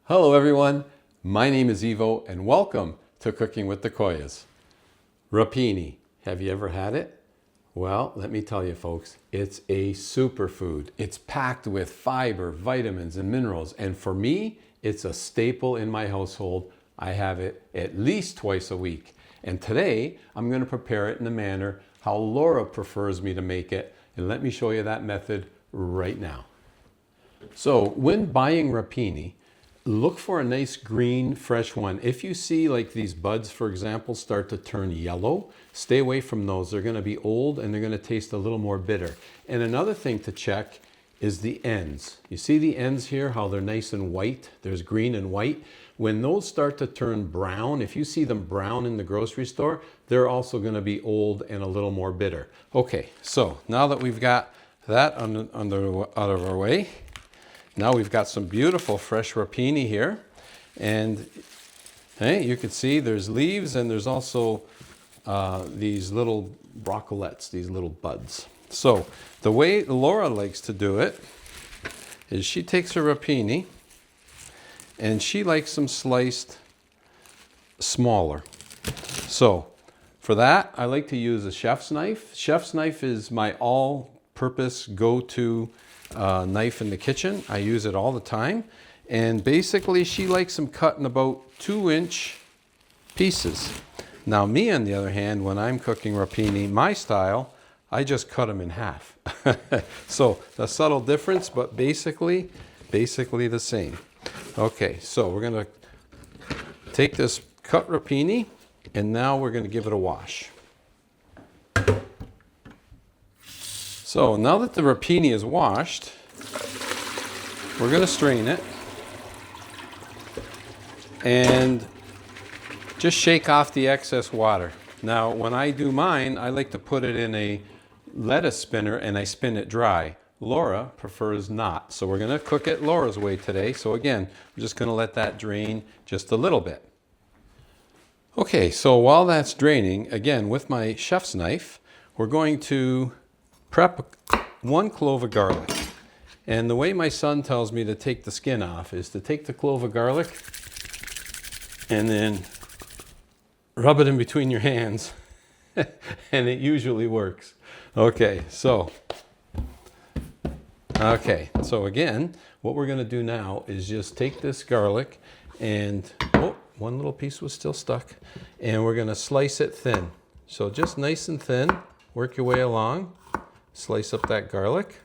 Hello everyone, my name is Ivo and welcome to Cooking with the Coias. Rapini, have you ever had it? Well, let me tell you folks, it's a superfood. It's packed with fiber, vitamins, and minerals, and for me, it's a staple in my household. I have it at least twice a week. And today, I'm going to prepare it in the manner how Laura prefers me to make it, and let me show you that method right now. So, when buying rapini, look for a nice green, fresh one. If you see like these buds, for example, start to turn yellow, stay away from those. They're going to be old and they're going to taste a little more bitter. And another thing to check is the ends. You see the ends here, how they're nice and white? There's green and white. When those start to turn brown, if you see them brown in the grocery store, they're also going to be old and a little more bitter. Okay, so now that we've got that out of our way, now we've got some beautiful fresh rapini here, and hey, you can see there's leaves and there's also these little broccolettes, these little buds. So the way Laura likes to do it is she takes her rapini and she likes them sliced smaller. So for that, I like to use a chef's knife. Chef's knife is my all-purpose go-to knife in the kitchen. I use it all the time. And basically she likes them cut in about 2-inch pieces. Now me, on the other hand, when I'm cooking rapini, my style, I just cut them in half. So a subtle difference, but basically the same. Okay, so we're gonna take this cut rapini and now we're gonna give it a wash. So now that the rapini is washed, we're going to strain it and just shake off the excess water. Now when I do mine, I like to put it in a lettuce spinner and I spin it dry. Laura prefers not. So we're going to cook it Laura's way today. So again, we're just going to let that drain just a little bit. Okay, so while that's draining, again with my chef's knife, we're going to prep 1 clove of garlic. And the way my son tells me to take the skin off is to take the clove of garlic and then rub it in between your hands. And it usually works. Okay, so again, what we're going to do now is just take this garlic and, oh, one little piece was still stuck, and we're going to slice it thin. So just nice and thin, work your way along. Slice up that garlic,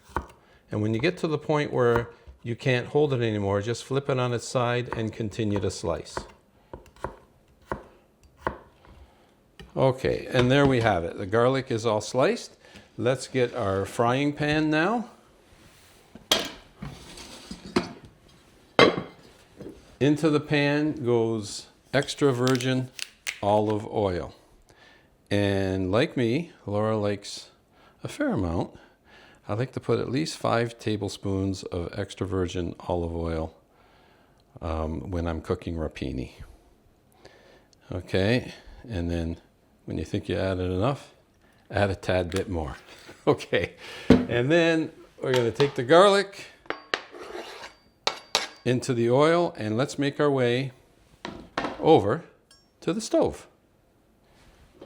and when you get to the point where you can't hold it anymore, just flip it on its side and continue to slice. Okay, and there we have it. The garlic is all sliced. Let's get our frying pan now. Into the pan goes extra virgin olive oil. And like me, Laura likes a fair amount. I like to put at least 5 tablespoons of extra virgin olive oil when I'm cooking rapini. Okay, and then when you think you added enough, add a tad bit more. Okay, and then we're going to take the garlic into the oil and let's make our way over to the stove.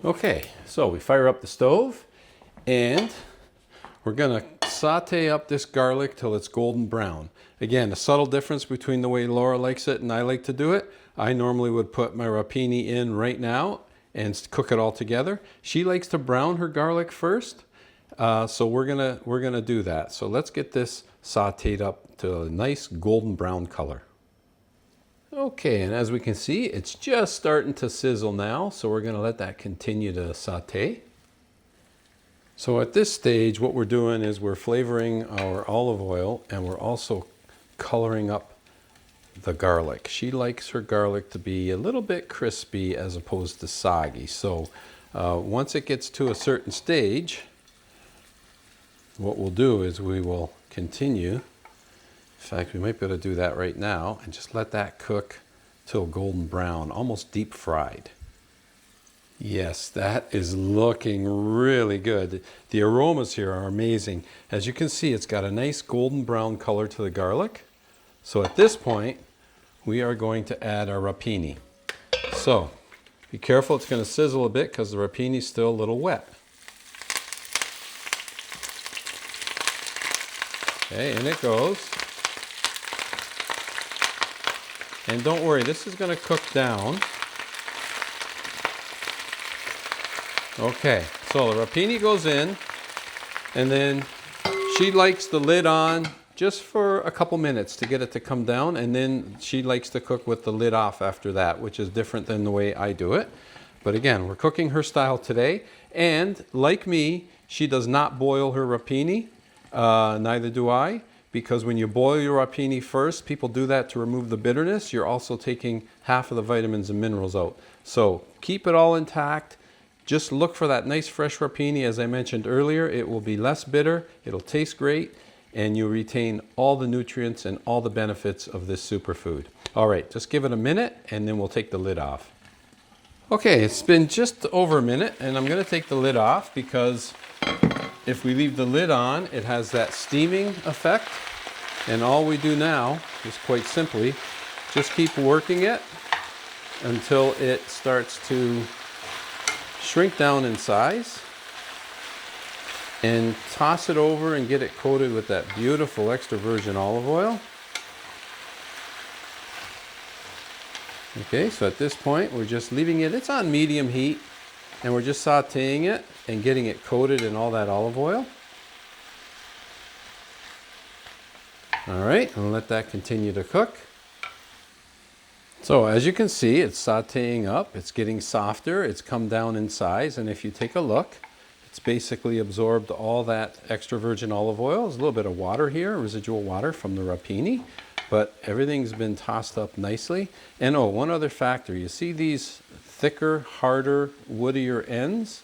Okay, so we fire up the stove. And we're going to saute up this garlic till it's golden brown. Again, a subtle difference between the way Laura likes it and I like to do it. I normally would put my rapini in right now and cook it all together. She likes to brown her garlic first, so we're gonna do that. So let's get this sauteed up to a nice golden brown color. Okay, and as we can see, it's just starting to sizzle now, so we're going to let that continue to saute. So at this stage, what we're doing is we're flavoring our olive oil and we're also coloring up the garlic. She likes her garlic to be a little bit crispy as opposed to soggy. So once it gets to a certain stage, what we'll do is we will continue. In fact, we might be able to do that right now and just let that cook till golden brown, almost deep fried. Yes, that is looking really good. The aromas here are amazing. As you can see, it's got a nice golden brown color to the garlic. So at this point, we are going to add our rapini. So be careful, it's going to sizzle a bit because the rapini is still a little wet. Okay, in it goes. And don't worry, this is going to cook down. Okay, so the rapini goes in, and then she likes the lid on just for a couple minutes to get it to come down, and then she likes to cook with the lid off after that, which is different than the way I do it. But again, we're cooking her style today, and like me, she does not boil her rapini, neither do I, because when you boil your rapini first, people do that to remove the bitterness. You're also taking half of the vitamins and minerals out. So keep it all intact. Just look for that nice fresh rapini. As I mentioned earlier, it will be less bitter, it'll taste great, and you retain all the nutrients and all the benefits of this superfood. All right, just give it a minute and then we'll take the lid off. Okay, it's been just over a minute and I'm gonna take the lid off because if we leave the lid on, it has that steaming effect. And all we do now is quite simply just keep working it until it starts to shrink down in size, and toss it over and get it coated with that beautiful extra virgin olive oil. Okay, so at this point we're just leaving it, it's on medium heat, and we're just sauteing it and getting it coated in all that olive oil. All right, and let that continue to cook. So as you can see, it's sauteing up, it's getting softer, it's come down in size, and if you take a look, it's basically absorbed all that extra virgin olive oil. There's a little bit of water here, residual water from the rapini, but everything's been tossed up nicely. And oh, one other factor, you see these thicker, harder, woodier ends?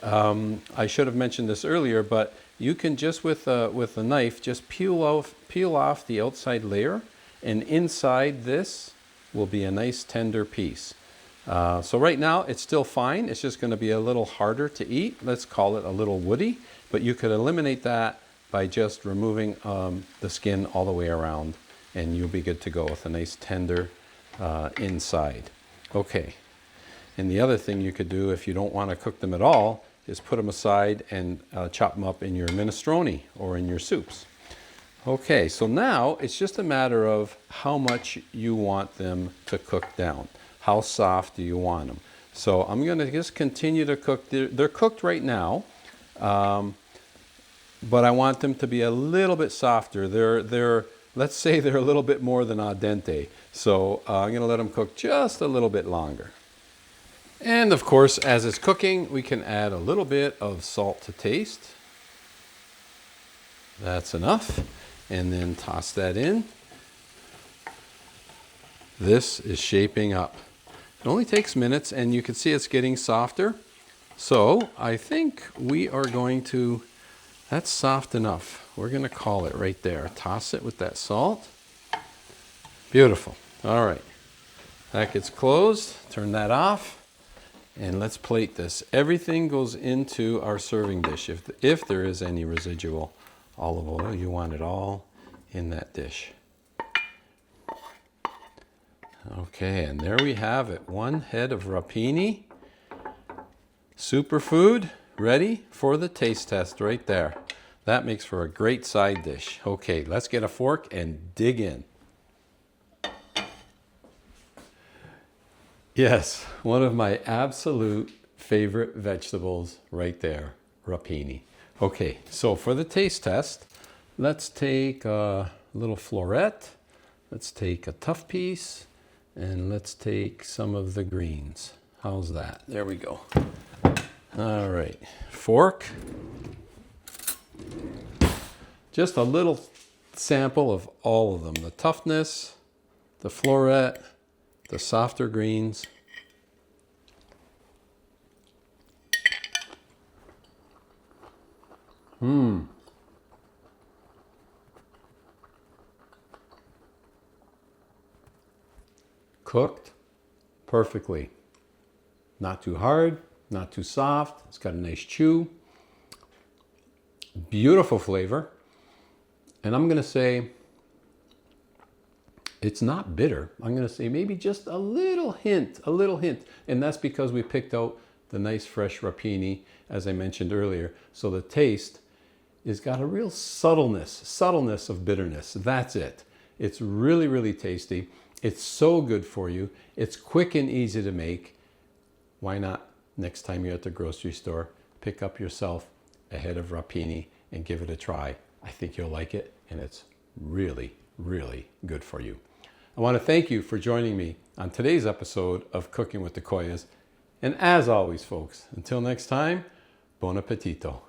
I should have mentioned this earlier, but you can just with a knife, just peel off the outside layer, and inside this will be a nice tender piece. So right now it's still fine. It's just going to be a little harder to eat. Let's call it a little woody, but you could eliminate that by just removing the skin all the way around, and you'll be good to go with a nice tender inside. Okay, and the other thing you could do if you don't want to cook them at all is put them aside and chop them up in your minestrone or in your soups. Okay, so now it's just a matter of how much you want them to cook down. How soft do you want them? So I'm going to just continue to cook. They're cooked right now, but I want them to be a little bit softer. Let's say they're a little bit more than al dente. So I'm going to let them cook just a little bit longer. And of course, as it's cooking, we can add a little bit of salt to taste. That's enough. And then toss that in. This is shaping up. It only takes minutes, and you can see it's getting softer. So I think we are going to, that's soft enough. We're going to call it right there. Toss it with that salt. Beautiful. All right. That gets closed. Turn that off. And let's plate this. Everything goes into our serving dish. If there is any residual olive oil, you want it all in that dish. Okay, and there we have it. One head of rapini, superfood, ready for the taste test right there. That makes for a great side dish. Okay, let's get a fork and dig in. Yes, one of my absolute favorite vegetables right there, rapini. Okay, so for the taste test, let's take a little floret, let's take a tough piece, and let's take some of the greens. How's that? There we go. All right, fork. Just a little sample of all of them. The toughness, the floret, the softer greens. Cooked perfectly. Not too hard, not too soft. It's got a nice chew. Beautiful flavor. And I'm going to say It's not bitter. I'm going to say maybe just a little hint. And that's because we picked out the nice fresh Rapini, as I mentioned earlier. So the taste has got a real subtleness of bitterness. That's it. It's really, really tasty. It's so good for you. It's quick and easy to make. Why not, next time you're at the grocery store, pick up yourself a head of Rapini and give it a try. I think you'll like it, and it's really, really good for you. I want to thank you for joining me on today's episode of Cooking with the Coias. And as always, folks, until next time, buon appetito.